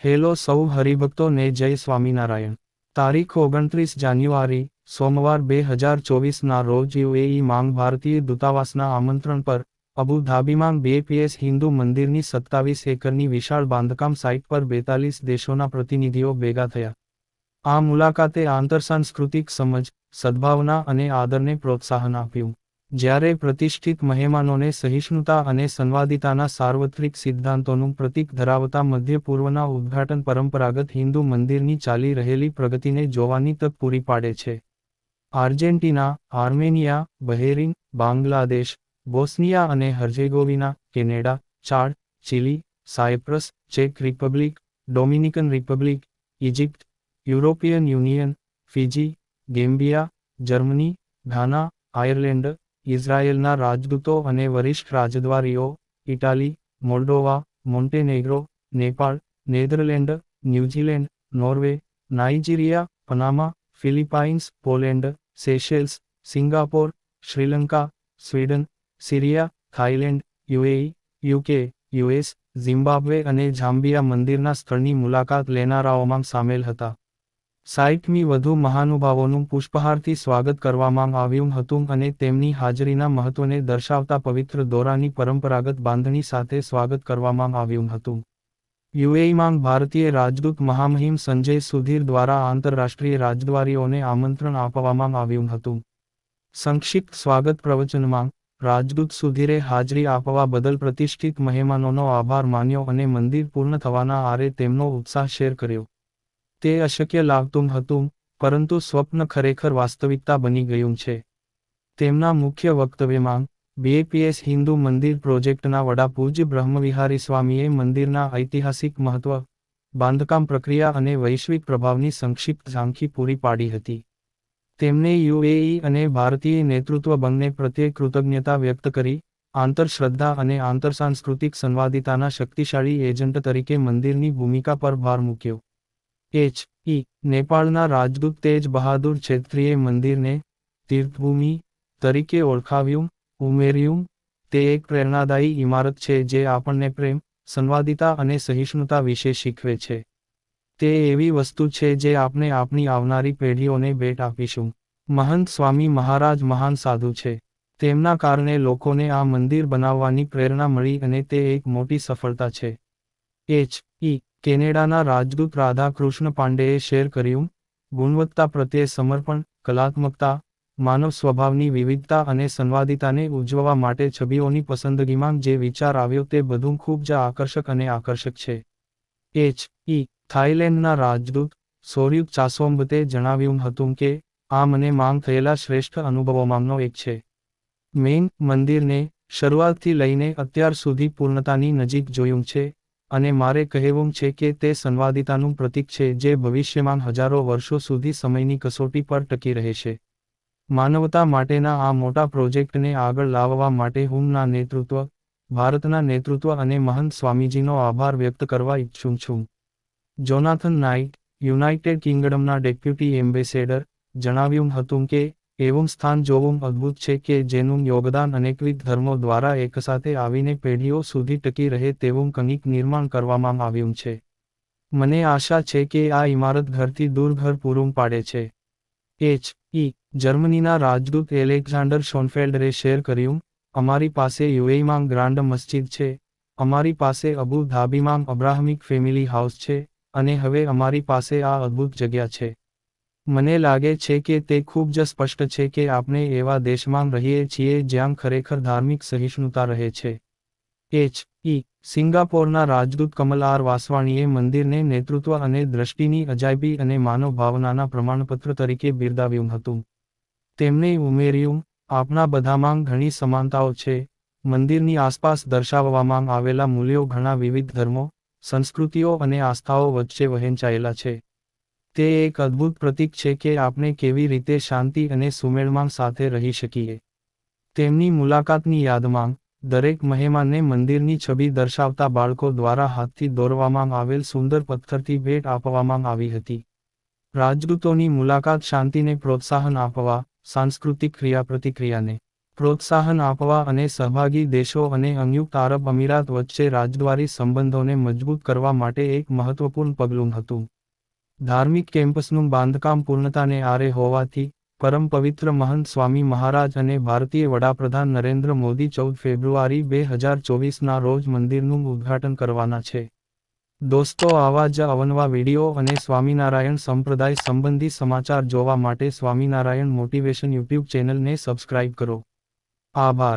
Hello સૌ હરિભક્તોને જય સ્વામિનારાયણ। તારીખ 29 જાન્યુઆરી સોમવાર 2024ના રોજ યુએઈ માંગ ભારતીય દૂતાવાસના આમંત્રણ પર અબુ ધાબીમાં BPS હિન્દુ મંદિરની 27 એકરની વિશાળ બાંધકામ સાઇટ પર 42 દેશોના પ્રતિનિધિઓ ભેગા થયા। આ મુલાકાતે આંતરસાંસ્કૃતિક સમજ, સદ્ભાવના અને આદરને પ્રોત્સાહન આપ્યું। જ્યારે પ્રતિષ્ઠિત મહેમાનોને સહિષ્ણુતા અને સંવાદિતાના સાર્વત્રિક સિદ્ધાંતોનું પ્રતીક ધરાવતા મધ્ય પૂર્વના ઉદ્ઘાટન પરંપરાગત હિન્દુ મંદિરની ચાલી રહેલી પ્રગતિને જોવાની તક પૂરી પાડે છે। Argentina, Armenia, Bahrain, Bangladesh, Bosnia અને Herzegovina, Canada, Chad, Chile, Cyprus, ચેક Republic, Dominican Republic, Egypt, European Union, Fiji, Gambia, Germany, Ghana, Ireland, ઇઝરાયેલના રાજદૂતો અને વરિષ્ઠ રાજદ્વારીઓ, Italy, Moldova, Montenegro, Nepal, Netherland, New Zealand, Norway, Nigeria, Panama, Philippines, Poland, Seychelles, Singapore, Sri Lanka, Sweden, Syria, Thailand, UAE, UK, US, Zimbabwe અને Zambia મંદિરના સ્થળની મુલાકાત લેનારાઓમાં સામેલ હતા। સાઇટમી વધુ મહાનુભાવોનું પુષ્પહારથી સ્વાગત કરવામાં આવ્યું હતું અને તેમની હાજરીના મહત્વને દર્શાવતા પવિત્ર દોરાની પરંપરાગત બાંધણી સાથે સ્વાગત કરવામાં આવ્યું હતું। યુએઈમાં ભારતીય રાજદૂત મહામહિમ સંજય સુધીર દ્વારા આંતરરાષ્ટ્રીય રાજદ્વારીઓને આમંત્રણ આપવામાં આવ્યું હતું। સંક્ષિપ્ત સ્વાગત પ્રવચનમાં રાજદૂત સુધીરે હાજરી આપવા બદલ પ્રતિષ્ઠિત મહેમાનોનો આભાર માન્યો અને મંદિર પૂર્ણ થવાના આરે તેમનો ઉત્સાહ શેર કર્યો। તે અશક્ય લાગતું હતું, પરંતુ સ્વપ્ન ખરેખર વાસ્તવિકતા બની ગયું છે। તેમના મુખ્ય વક્તવ્યમાં BPS હિન્દુ મંદિર પ્રોજેક્ટના વડા પૂજ્ય બ્રહ્મવિહારી સ્વામીએ મંદિરના ઐતિહાસિક મહત્વ, બાંધકામ પ્રક્રિયા અને વૈશ્વિક પ્રભાવની સંક્ષિપ્ત ઝાંખી પૂરી પાડી હતી। તેમણે યુએઈ અને ભારતીય નેતૃત્વ બંને પ્રત્યે કૃતજ્ઞતા વ્યક્ત કરી, આંતરશ્રદ્ધા અને આંતરસાંસ્કૃતિક સંવાદિતાના શક્તિશાળી એજન્ટ તરીકે મંદિરની ભૂમિકા પર ભાર મૂક્યો। નેપાળના રાજદૂત તેજ બહાદુર છેત્રીએ મંદિરને તીર્થભૂમિ તરીકે ઓળખાવ્યું, ઉમેર્યું, તે એક પ્રેરણાદાયી ઇમારત છે જે આપણને પ્રેમ, સંવાદિતા અને સહિષ્ણુતા વિશે શીખવે છે। તે એવી વસ્તુ છે જે આપણે આપણી આવનારી પેઢીઓને ભેટ આપીશું। મહંત સ્વામી મહારાજ મહાન સાધુ છે। તેમના કારણે લોકોને આ મંદિર બનાવવાની પ્રેરણા મળી અને તે એક મોટી સફળતા છે। કેનેડાના રાજદૂત રાધા કૃષ્ણ પાંડેએ શેર કર્યું, ગુણવત્તા પ્રત્યે સમર્પણ, કલાત્મકતા, માનવ સ્વભાવની વિવિધતા અને સંવાદિતાને ઉજવવા માટે છબીઓની પસંદગીમાં જે વિચાર આવ્યો તે બધું ખૂબ જ આકર્ષક અને આકર્ષક છે। થાઇલેન્ડના રાજદૂત સોર્યુક ચાસોમ્બતે જણાવ્યું હતું કે, આ મને માંગ થયેલા શ્રેષ્ઠ અનુભવોમાંનો એક છે। મેન મંદિરને શરૂઆતથી લઈને અત્યાર સુધી પૂર્ણતાની નજીક જોયું છે, અને મારે કહેવું છે કે તે સંવાદિતાનું પ્રતીક છે જે ભવિષ્યમાં હજારો વર્ષો સુધી સમયની કસોટી પર ટકી રહેશે। માનવતા માટેના આ મોટા પ્રોજેક્ટને આગળ લાવવા માટે હું ના નેતૃત્વ, ભારતના નેતૃત્વ અને મહંત સ્વામીજીનો આભાર વ્યક્ત કરવા ઈચ્છું છું। જોનાથન નાઇટ, યુનાઇટેડ કિંગડમના ડેપ્યુટી એમ્બેસેડર, જણાવ્યું હતું કે, એવું સ્થાન જોવું અદ્ભુત છે કે જેનું યોગદાન અનેકવિધ ધર્મો દ્વારા એકસાથે આવીને પેઢીઓ સુધી ટકી રહે તેવું કંઈક નિર્માણ કરવામાં આવ્યું છે। મને આશા છે કે આ ઇમારત ઘરથી દૂર ઘર પૂરું પાડે છે। જર્મનીના રાજદૂત એલેક્ઝાન્ડર શોનફેલ્ડરે શેર કર્યું, અમારી પાસે યુએઈમાં ગ્રાન્ડ મસ્જિદ છે, અમારી પાસે અબુ ધાબીમાં અબ્રાહમિક ફેમિલી હાઉસ છે, અને હવે અમારી પાસે આ અદ્ભુત જગ્યા છે। મને લાગે છે કે તે ખૂબ જ સ્પષ્ટ છે કે આપણે એવા દેશમાં રહીએ છીએ જ્યાં ખરેખર ધાર્મિક સહિષ્ણુતા રહે છે। સિંગાપોરના રાજદૂત કમલ આર વાસવાણીએ મંદિરને નેતૃત્વ અને દ્રષ્ટિની અજાયબી અને માનવ ભાવનાના પ્રમાણપત્ર તરીકે બિરદાવ્યું હતું। તેમણે ઉમેર્યું, આપણા બધામાં ઘણી સમાનતાઓ છે, મંદિરની આસપાસ દર્શાવવામાં આવેલા મૂલ્યો ઘણા વિવિધ ધર્મો, સંસ્કૃતિઓ અને આસ્થાઓ વચ્ચે વહેંચાયેલા છે। તે એક અદ્ભુત પ્રતીક છે કે આપણે કેવી રીતે શાંતિ અને સુમેળમાં સાથે રહી શકીએ। તેમની મુલાકાતની યાદમાં દરેક મહેમાનને મંદિરની છબી દર્શાવતા બાળકો દ્વારા હાથથી દોરવામાં આવેલ સુંદર પથ્થરથી ભેટ આપવામાં આવી હતી। રાજદૂતોની મુલાકાત શાંતિને પ્રોત્સાહન આપવા, સાંસ્કૃતિક ક્રિયાપ્રતિક્રિયાને પ્રોત્સાહન આપવા અને સહભાગી દેશો અને સંયુક્ત આરબ અમીરાત વચ્ચે રાજદ્વારી સંબંધોને મજબૂત કરવા માટે એક મહત્વપૂર્ણ પગલું હતું. ધાર્મિક કેમ્પસનું બાંધકામ પૂર્ણતાને આરે હોવાથી, પરમ પવિત્ર મહંત સ્વામી મહારાજ અને ભારતીય વડાપ્રધાન નરેન્દ્ર મોદી 14 ફેબ્રુઆરી 2024ના રોજ મંદિરનું ઉદ્ઘાટન કરવાના છે. દોસ્તો, આવા જ અવનવા વિડીયો અને સ્વામિનારાયણ સંપ્રદાય સંબંધી સમાચાર જોવા માટે સ્વામિનારાયણ મોટિવેશન યુટ્યુબ ચેનલને સબસ્ક્રાઇબ કરો. આભાર.